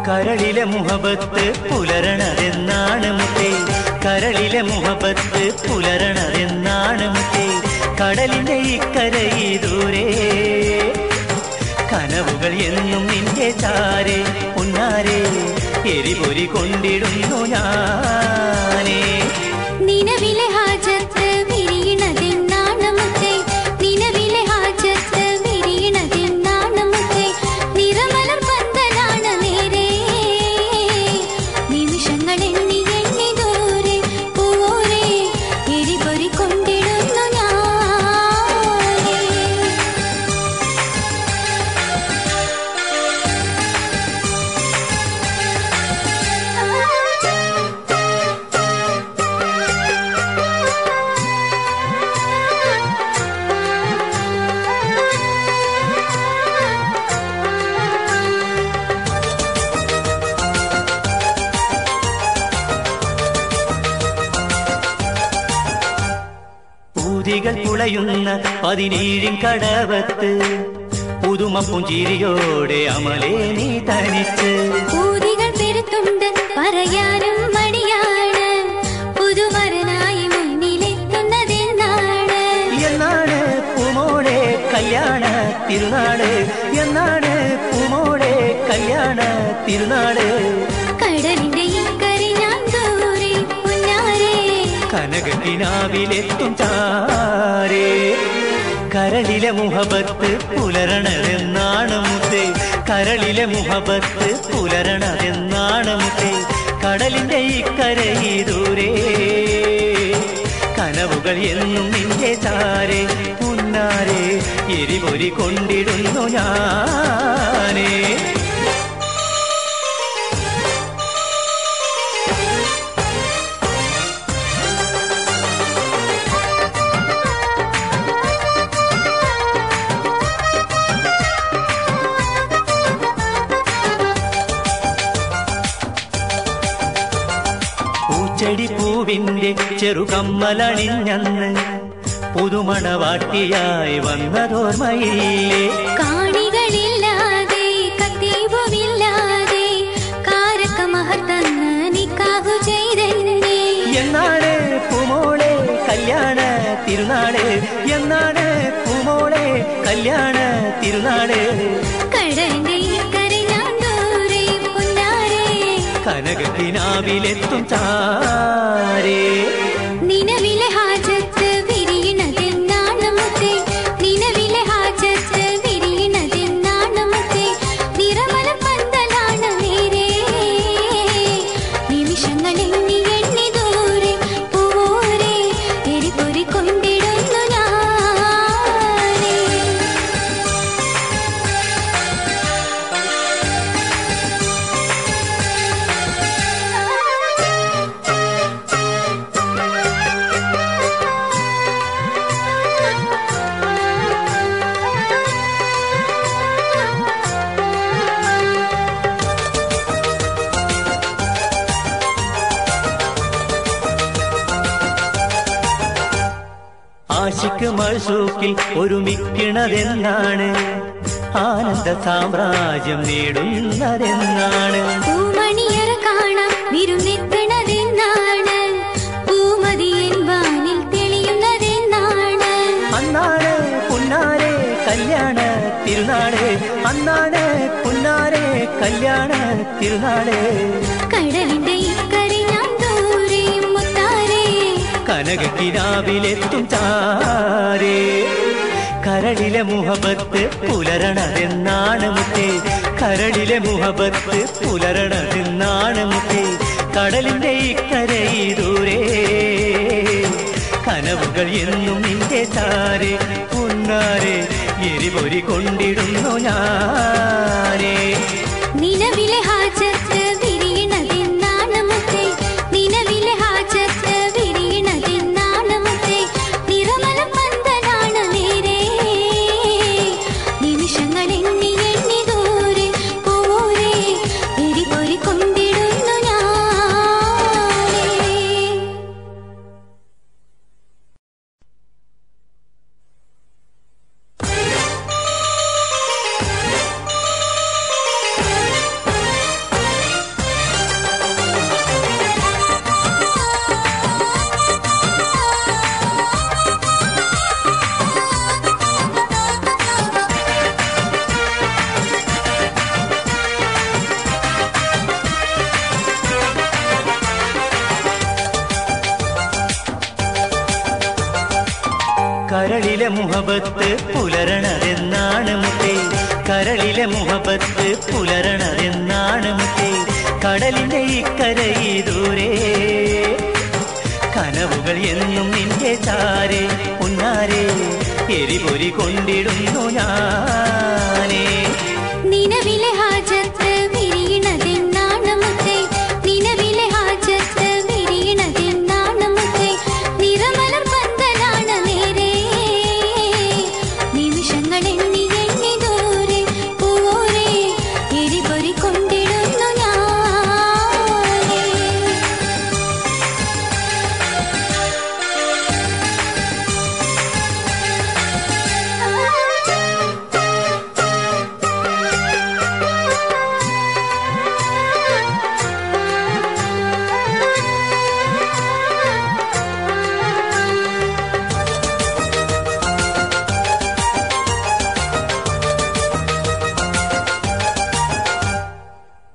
കരളിലെ മുഹബത്ത് പുലരണതെന്നാണ് മുത്തേ, കരളിലെ മുഹബത്ത് പുലരണതെന്നാണ് മുത്തേ. കടലിന്റെ ഇക്കരയി ദൂരെ കനവുകൾ എന്നും നിന്റെ ചാരെ പൊന്നാരെ എരിപൊരി കൊണ്ടിടുന്നു ഞാനേ. നിലവിലെ ഹാജത്ത് വിരിയണതെന്നാണ് മുത്തേ, നിലവിലെ ഹാജത്ത് വിരിയണതെന്നാണ് മുത്തേ. നിറമലർ പന്തലാണ് നേരെ, നിമിഷങ്ങൾ എണ്ണി എണ്ണി ദൂരെ പോരെ എരിപൊരി കൊണ്ടിടുന്നു ഞാനേ. പൂതികൾ പുളയുന്ന 17 കടവത്ത് പുതുമ പുഞ്ചിരിയോടെ അമലേ നീ തനിച്ച്. പൂതികൾ പെരുത്തുണ്ട് പറയാനും മടിയാണ്, പുതുവരനായി മുന്നിലെത്തുന്നതെന്നാണ്. എന്നാണ് പൂമോളെ കല്യാണ തിരുനാള്, എന്നാണ് പൂമോളെ കല്യാണ തിരുനാള്. കടലിന്റെ ഇക്കരെ ഞാൻ ദൂരെ പൊന്നാരെ, കനകത്തിനാവിലെത്തും ചാരേ. കരളിലെ മുഹബത്ത് പുലരണതെന്നാണ് മുത്തേ, കരളിലെ മുഹബത്ത് പുലരണതെന്നാണ് മുത്തേ. കടലിന്റെ ഇക്കരയി ദൂരെ കനവുകൾ എന്നും നിന്റെ ചാരെ പൊന്നാരെ എരിപൊരി കൊണ്ടിടുന്നു ഞാനേ. പൂച്ചെടി പൂവിന്റെ ചെറുകമ്മലണിഞ്ഞന്ന് പുതുമണവാട്ടിയായി വന്നതോർമ്മയില്ലേ. കാണികളില്ലാതെ കത്തീവുമില്ലാതെ കാരക്ക മഹത്തന്ന് നിക്കാഹു ചെയ്തെന്നെ. എന്നാണ് പൂമോളെ കല്യാണ തിരുനാള്, എന്നാണ് പൂമോളെ കല്യാണ തിരുനാള്. കടലിന്റെ ഇക്കരെ ഞാൻ ദൂരെ പൊന്നാരെ, കനകത്തിനാവിലെത്തും ചാരേ. നിലവിലെ ഹാജത്ത് വിരിയണതെന്നാണ് മുത്തേ, നിലവിലെ ഹാജത്ത് വിരിയണതെന്നാണ് മുത്തേ. നിറമലർ പന്തലാണ് നേരെ, നിമിഷങ്ങൾ എണ്ണി എണ്ണി ദൂരെ പോരെ എരിപൊരി കൊണ്ടിടുന്നു ഞാനേ. ആശിക്ക് മഴസൂക്കിൽ ഒരുമിക്കണതെന്നാണ്, ആനന്ദ സാമ്രാജ്യം നേടുന്നതെന്നാണ്. പൂമണിയറ കാണാൻ വിരുന്നെത്തണതെന്നാണ്, പൂമതിയൻ വാനിൽ തെളിയുന്നതെന്നാണ്. അന്നാണ് പുന്നാരെ കല്യാണ തിരുനാള്, അന്നാണ് പുന്നാരെ കല്യാണ തിരുനാള്. കടലിന്റെ ഇക്കരെ ഞാൻ ദൂരെ മുത്താരെ, കനകത്തിനാവിലെത്തും ചാരേ. കരളിലെ മുഹബത്ത് പുലരണതെന്നാണ് മുത്തേ, കരളിലെ മുഹബത്ത് പുലരണതെന്നാണ് മുത്തേ. കടലിന്റെ ഇക്കരയി ദൂരെ കനവുകൾ എന്നും നിന്റെ ചാരെ പൊന്നാരെ എരിപൊരി കൊണ്ടിടുന്നു ഞാനേ. നിലവിലെ ഹാജത്ത് വിരിയണതെന്നാണ് മുത്തേ, നിലവിലെ ഹാജത്ത് വിരിയണതെന്നാണ് മുത്തേ. നിറമലർ പന്തലാണ് നേരെ, നിമിഷങ്ങൾ എണ്ണി എണ്ണി ദൂരെ പോരെ എരിപൊരി കൊണ്ടിടുന്നു ഞാനേ. കരളിലെ മുഹബത്ത് പുലരണതെന്നാണ് മുത്തേ, കരളിലെ മുഹബത്ത് പുലരണതെന്നാണ് മുത്തേ. കടലിന്റെ ഇക്കരയി ദൂരെ കനവുകൾ എന്നും നിന്റെ ചാരെ ഉന്നാരെ എരിപൊരി കൊണ്ടിടുന്നു ഞാനേ. നിലവിലെ ഹാജത്ത് വിരിയണതെന്നാണ് മുത്തേ, നിലവിലെ ഹാജത്ത് വിരിയണതെന്നാണ് മുത്തേ. നിറമലർ പന്തലാണ് നേരെ, നിമിഷങ്ങൾ എണ്ണി എണ്ണി ദൂരെ പൂവോരെ എരിപൊരി കൊണ്ടിടുന്നു ഞാനേ.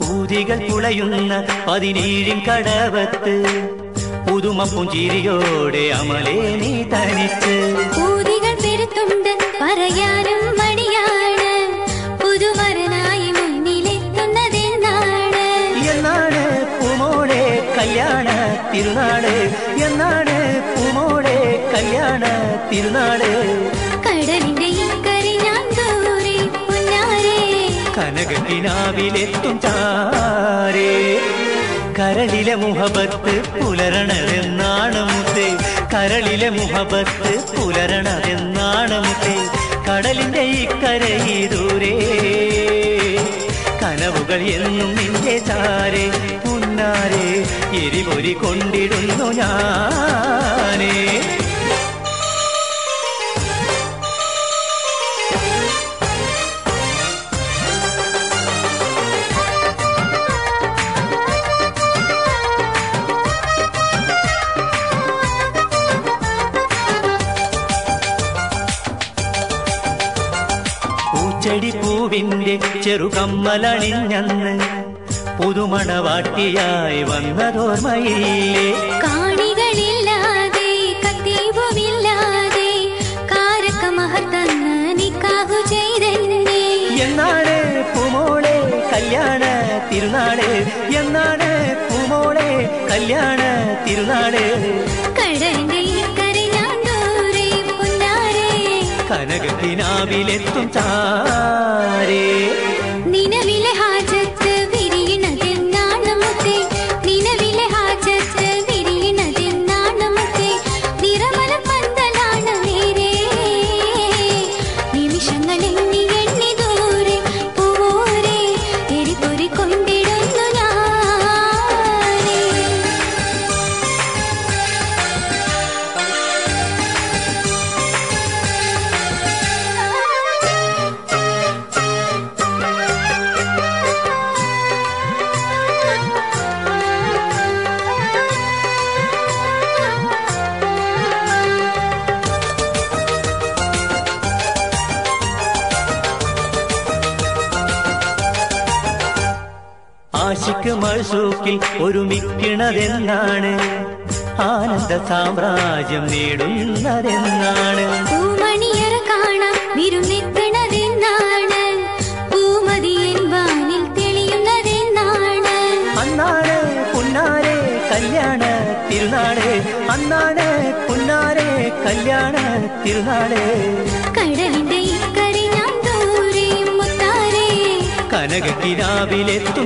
പൂതികൾ പുളയുന്ന 17 കടവത്ത് പുതുമ പുഞ്ചിരിയോടെ അമലേ നീ തനിച്ച്. പൂതികൾ പെരുത്തുണ്ട് പറയാനും മടിയാണ്, പുതുമരനായി മുന്നിലെത്തുന്നതെന്നാണ്. എന്നാണ് പൂമോളെ കല്യാണ തിരുനാള്, എന്നാണ് പൂമോളെ കല്യാണ തിരുനാള്. കടലിന്റെ ഇക്കരെ ഞാൻ ദൂരെ പൊന്നാരെ, കനകത്തിനാവിലെത്തും ചാരേ. കരളിലെ മുഹബത്ത് പുലരണതെന്നാണ് മുത്തേ, കരളിലെ മുഹബത്ത് പുലരണതെന്നാണ് മുത്തേ. കടലിന്റെ ഇക്കരയി ദൂരെ കനവുകൾ എന്നും നിന്റെ ചാരെ പുന്നാരെ എരിപൊരി കൊണ്ടിടുന്നു ഞാനേ. പൂച്ചെടി പൂവിന്റെ ചെറുകമ്മലണിഞ്ഞന്ന് പുതുമണവാട്ടിയായി വന്നതോർമ്മയില്ലേ. കാണികളില്ലാതെ കത്തീവുമില്ലാതെ കാരക്ക മഹത്തന്ന് നിക്കാഹു ചെയ്തെന്നെ. എന്നാണ് പൂമോളെ കല്യാണ തിരുനാള്, എന്നാണ് പൂമോളെ കല്യാണ തിരുനാള്. കടലിന്റെ ഇക്കരെ ഞാൻ ദൂരെ പൊന്നാരെ, കനകത്തിനാവിലെത്തും ചാരേ. നിലവിലെ ഹാജത്ത് വിരിയണതെന്നാണ് മുത്തേ, നിലവിലെ ഹാജത്ത് വിരിയണതെന്നാണ് മുത്തേ. നിറമലർ പന്തലാണ് നേരെ, നിമിഷങ്ങൾ എണ്ണി എണ്ണി ദൂരെ പൂവോരെ എരിപൊരി കൊണ്ടിടുന്നു ഞാനേ. ആശിക്ക് മഴസൂക്കിൽ ഒരുമിക്കണതെന്നാണ്, ആനന്ദ സാമ്രാജ്യം നേടുന്നതെന്നാണ്. പൂമണിയറ കാണാം വിരുന്നെത്തണതെന്നാണ്, പൂമതിയൻ വാനിൽ തെളിയുന്നതെന്നാണ്. അന്നാണ് പുന്നാരെ കല്യാണ തിരുനാള്, അന്നാണ് പുന്നാരെ കല്യാണ തിരുനാള്. കടലിന്റെ ഇക്കരെ ഞാൻ ദൂരെ മുത്താരെ, കനകത്തിനാവിലെത്തും